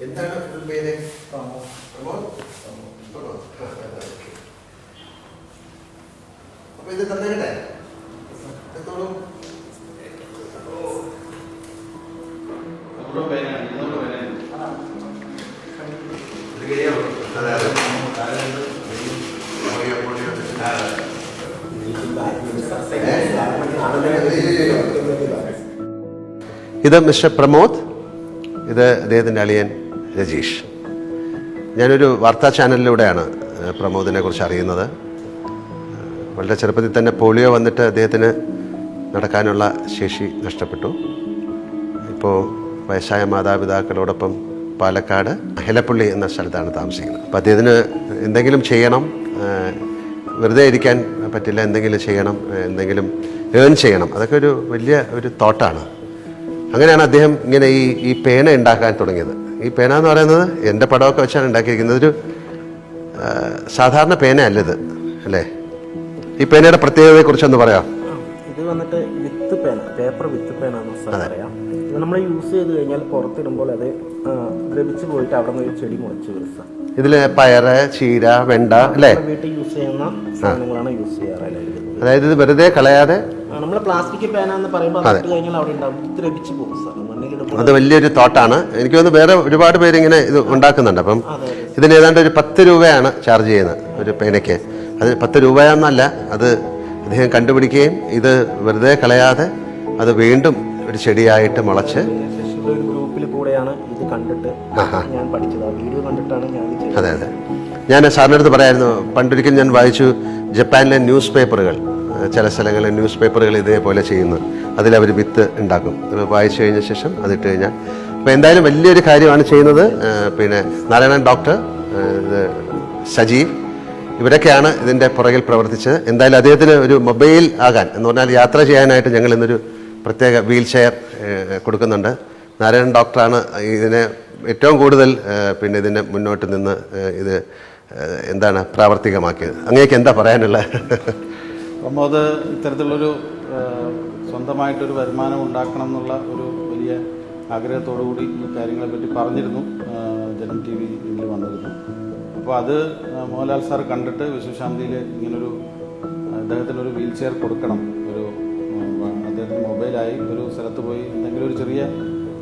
എന്താണ് പേര്? അപ്പൊ ഇത് തന്നേക്കട്ടെ. എത്തോളും ഇത് മിസ്റ്റർ പ്രമോദ്, ഇത് അദ്ദേഹത്തിൻ്റെ അളിയൻ രജീഷ്. ഞാനൊരു വാർത്താ ചാനലിലൂടെയാണ് പ്രമോദിനെ കുറിച്ച് അറിയുന്നത്. വളരെ ചെറുപ്പത്തിൽ തന്നെ പോളിയോ വന്നിട്ട് അദ്ദേഹത്തിന് നടക്കാനുള്ള ശേഷി നഷ്ടപ്പെട്ടു. ഇപ്പോൾ വയസ്സായ മാതാപിതാക്കളോടൊപ്പം പാലക്കാട് ഹെലപ്പള്ളി എന്ന സ്ഥലത്താണ് താമസിക്കുന്നത്. അപ്പോൾ അദ്ദേഹത്തിന് എന്തെങ്കിലും ചെയ്യണം, വെറുതെ ഇരിക്കാൻ പറ്റില്ല, എന്തെങ്കിലും ചെയ്യണം, എന്തെങ്കിലും ഏൺ ചെയ്യണം. അതൊക്കെ ഒരു വലിയ ഒരു തോട്ടാണ്. അങ്ങനെയാണ് അദ്ദേഹം ഇങ്ങനെ ഈ പേന ഉണ്ടാക്കാൻ തുടങ്ങിയത്. ഈ പേന എന്ന് പറയുന്നത് എൻ്റെ പടമൊക്കെ വെച്ചാണ് ഉണ്ടാക്കിയിരിക്കുന്നത്. ഒരു സാധാരണ പേന അല്ലത്, അല്ലേ? ഈ പേനയുടെ പ്രത്യേകതയെക്കുറിച്ചൊന്ന് പറയാം. ഇത് വന്നിട്ട് വിത്ത് പേന, പേപ്പർ വിത്ത് പേന എന്ന് പറയാം. ഇത് നമ്മൾ യൂസ് ചെയ്ത് കഴിഞ്ഞാൽ പുറത്തിടുമ്പോൾ അത് ദ്രവിച്ച് പോയിട്ട് അവിടെ നിന്ന് ഒരു ചെടി മുളച്ച് വരും. ഇതിൽ പയറ്, ചീര, വെണ്ട, അല്ലേ? വീട്ടിൽ യൂസ് ചെയ്യുന്ന സാധനങ്ങളാണ് യൂസ് ചെയ്യാറ്. അതായത് ഇത് വെറുതെ കളയാതെ നമ്മൾ പ്ലാസ്റ്റിക് പേന എന്ന് പറയുമ്പോൾ കഴിഞ്ഞാൽ അവിടെ ഉണ്ടാവും, ദ്രവിച്ച് പോകും. അത് വലിയൊരു തോട്ടാണ്. എനിക്ക് തോന്നുന്നു വേറെ ഒരുപാട് പേര് ഇങ്ങനെ ഇത് ഉണ്ടാക്കുന്നുണ്ട്. അപ്പം ഇതിന് ഏതാണ്ട് ഒരു 10 രൂപയാണ് ചാർജ് ചെയ്യുന്നത് ഒരു പേനയ്ക്ക്. അത് 10 രൂപയെന്നല്ല, അത് അദ്ദേഹം കണ്ടുപിടിക്കുകയും ഇത് വെറുതെ കളയാതെ അത് വീണ്ടും ഒരു ചെടിയായിട്ട് മുളച്ച് ഒരു ഗ്രൂപ്പിൽ കൂടെയാണ് ഇത് കണ്ടിട്ട് ഞാൻ പഠിച്ചത്. വീഡിയോ കണ്ടിട്ടാണ് ഞാൻ. അതെ അതെ, ഞാൻ സാറിൻ്റെ അടുത്ത് പറയായിരുന്നു, പണ്ടൊരിക്കൽ ഞാൻ വായിച്ചു ജപ്പാനിലെ ന്യൂസ് പേപ്പറുകൾ, ചില സ്ഥലങ്ങളിലെ ന്യൂസ് പേപ്പറുകൾ ഇതേപോലെ ചെയ്യുന്നു. അതിലവർ വിത്ത് ഉണ്ടാക്കും. വായിച്ചു കഴിഞ്ഞ ശേഷം അതിട്ട് കഴിഞ്ഞാൽ. അപ്പോൾ എന്തായാലും വലിയൊരു കാര്യമാണ് ചെയ്യുന്നത്. പിന്നെ നാരായണൻ ഡോക്ടർ, സജീവ്, ഇവരൊക്കെയാണ് ഇതിൻ്റെ പുറകിൽ പ്രവർത്തിച്ചത്. എന്തായാലും അദ്ദേഹത്തിന് ഒരു മൊബൈൽ ആകാൻ എന്ന് പറഞ്ഞാൽ യാത്ര ചെയ്യാനായിട്ട് ഞങ്ങൾ ഇന്നൊരു പ്രത്യേക വീൽ ചെയർ കൊടുക്കുന്നുണ്ട്. നാരായണൻ ഡോക്ടറാണ് ഇതിനെ ഏറ്റവും കൂടുതൽ പിന്നെ ഇതിനെ മുന്നോട്ട് നിന്ന് ഇത് എന്താണ് പ്രാവർത്തികമാക്കിയത്. അങ്ങേക്ക് എന്താ പറയാനുള്ളത്? പ്രമോദ് ഇത്തരത്തിലുള്ളൊരു സ്വന്തമായിട്ടൊരു വരുമാനം ഉണ്ടാക്കണം എന്നുള്ള ഒരു വലിയ ആഗ്രഹത്തോടു കൂടി ഈ കാര്യങ്ങളെപ്പറ്റി പറഞ്ഞിരുന്നു. ജനം ടി വിയിൽ വന്നിരുന്നു. അപ്പോൾ അത് മോഹൻലാൽ സാർ കണ്ടിട്ട് വിശ്വശാന്തിയിൽ ഇങ്ങനൊരു അദ്ദേഹത്തിനൊരു വീൽ ചെയർ കൊടുക്കണം, ഒരു അദ്ദേഹത്തിന് മൊബൈലായി ഒരു സ്ഥലത്ത് പോയി എന്തെങ്കിലും ഒരു ചെറിയ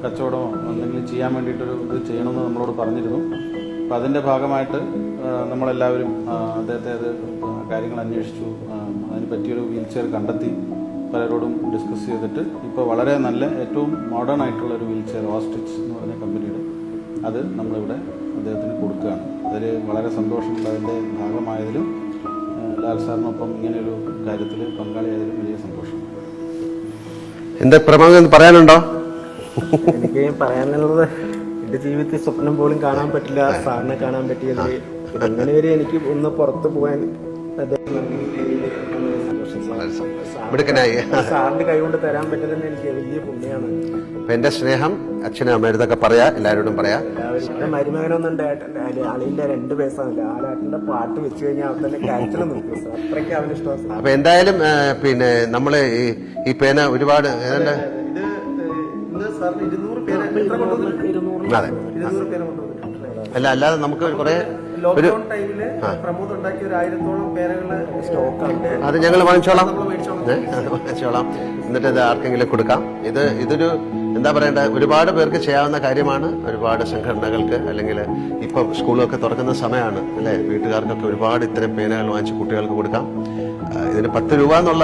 കച്ചവടമോ എന്തെങ്കിലും ചെയ്യാൻ വേണ്ടിയിട്ടൊരു ഇത് ചെയ്യണമെന്ന് നമ്മളോട് പറഞ്ഞിരുന്നു. അപ്പോൾ അതിൻ്റെ ഭാഗമായിട്ട് നമ്മളെല്ലാവരും അദ്ദേഹത്തെ അത് കാര്യങ്ങൾ അന്വേഷിച്ചു. അതിന് പറ്റിയൊരു വീൽ ചെയർ കണ്ടെത്തി പലരോടും ഡിസ്കസ് ചെയ്തിട്ട് ഇപ്പോൾ വളരെ നല്ല ഏറ്റവും മോഡേൺ ആയിട്ടുള്ളൊരു വീൽ ചെയർ ഓസ്ട്രിച്ച് എന്ന് പറഞ്ഞ കമ്പനിയുടെ അത് നമ്മളിവിടെ അദ്ദേഹത്തിന് കൊടുക്കുകയാണ്. അതിൽ വളരെ സന്തോഷമുണ്ട്. അതിൻ്റെ ഭാഗമായതിലും ലാൽ സാറിനൊപ്പം ഇങ്ങനെയൊരു കാര്യത്തിൽ പങ്കാളിയായതിലും വലിയ സന്തോഷം. എൻ്റെ പ്രമാണം പറയാനുണ്ടോ? എനിക്ക് പറയാനുള്ളത്, എൻ്റെ ജീവിതത്തിൽ സ്വപ്നം പോലും കാണാൻ പറ്റില്ല സാറിനെ കാണാൻ പറ്റിയത്. അങ്ങനെ വരെ എനിക്ക് ഒന്ന് പുറത്ത് പോകാൻ സാറിന്റെ കൈ കൊണ്ട് തരാൻ പറ്റുന്നത് എനിക്ക് വലിയ പുണ്യാണ്. എന്റെ സ്നേഹം അച്ഛനും അമ്മയുടെ പറയാ, എല്ലാവരോടും പറയാ. എന്റെ മരുമകനൊന്നും അളിന്റെ 2 പൈസല്ല, ആലാട്ടിന്റെ പാട്ട് വെച്ച് കഴിഞ്ഞാൽ അവൻ തന്നെ കരച്ചിൽ നിൽക്കും. അത്രയ്ക്ക് അവന് ഇഷ്ടം. അപ്പൊ എന്തായാലും പിന്നെ നമ്മള് ഈ പേന ഒരുപാട് അതെ 200 പേര് അല്ല, അല്ലാതെ നമുക്ക് കുറെ ലോക്ക്ഡൌൺ ടൈമില് പ്രമോദ് ഉണ്ടാക്കിയ 1000-ഓളം പേനകള് സ്റ്റോക്കാണ്. അത് ഞങ്ങൾ വാങ്ങിച്ചോളാം. എന്നിട്ട് ഇത് ആർക്കെങ്കിലും കൊടുക്കാം. ഇതൊരു എന്താ പറയണ്ട, ഒരുപാട് പേർക്ക് ചെയ്യാവുന്ന കാര്യമാണ്. ഒരുപാട് സംഘടനകൾക്ക്, അല്ലെങ്കിൽ ഇപ്പം സ്കൂളൊക്കെ തുറക്കുന്ന സമയമാണ്, അല്ലേ? വീട്ടുകാർക്കൊക്കെ ഒരുപാട് ഇത്തരം പേനകൾ വാങ്ങിച്ച് കുട്ടികൾക്ക് കൊടുക്കാം. ഇതിന് 10 രൂപ എന്നുള്ള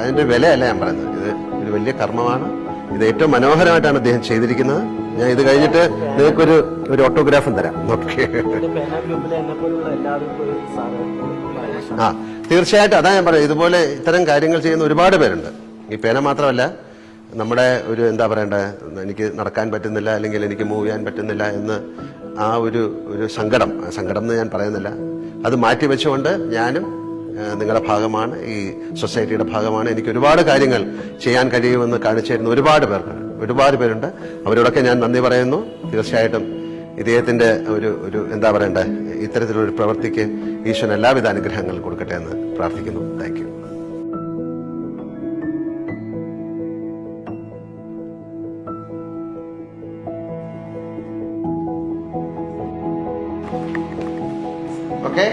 അതിന്റെ വിലയല്ല ഞാൻ പറയുന്നത്. ഇത് ഒരു വലിയ കർമ്മമാണ്. ഇത് ഏറ്റവും മനോഹരമായിട്ടാണ് അദ്ദേഹം ചെയ്തിരിക്കുന്നത്. ഞാൻ ഇത് കഴിഞ്ഞിട്ട് നിങ്ങൾക്കൊരു ഓട്ടോഗ്രാഫും തരാം. ഓക്കെ, തീർച്ചയായിട്ടും. അതാ ഞാൻ പറയാം, ഇതുപോലെ ഇത്തരം കാര്യങ്ങൾ ചെയ്യുന്ന ഒരുപാട് പേരുണ്ട്. ഈ പേന മാത്രമല്ല, നമ്മുടെ ഒരു എന്താ പറയണ്ടേ, എനിക്ക് നടക്കാൻ പറ്റുന്നില്ല, അല്ലെങ്കിൽ എനിക്ക് മൂവ് ചെയ്യാൻ പറ്റുന്നില്ല എന്ന് ആ ഒരു സങ്കടം എന്ന് ഞാൻ പറയുന്നില്ല. അത് മാറ്റി വെച്ചുകൊണ്ട് ഞാനും നിങ്ങളുടെ ഭാഗമാണ്, ഈ സൊസൈറ്റിയുടെ ഭാഗമാണ്. എനിക്ക് ഒരുപാട് കാര്യങ്ങൾ ചെയ്യാൻ കഴിയുമെന്ന് കാണിച്ചു തരുന്ന ഒരുപാട് പേരുണ്ട്. അവരോടൊക്കെ ഞാൻ നന്ദി പറയുന്നു. തീർച്ചയായിട്ടും ഇദ്ദേഹത്തിന്റെ ഒരു എന്താ പറയണ്ടേ, ഇത്തരത്തിലൊരു പ്രവൃത്തിക്ക് ഈശ്വരൻ എല്ലാവിധ അനുഗ്രഹങ്ങൾ കൊടുക്കട്ടെ എന്ന് പ്രാർത്ഥിക്കുന്നു. Thank you. ഓക്കെ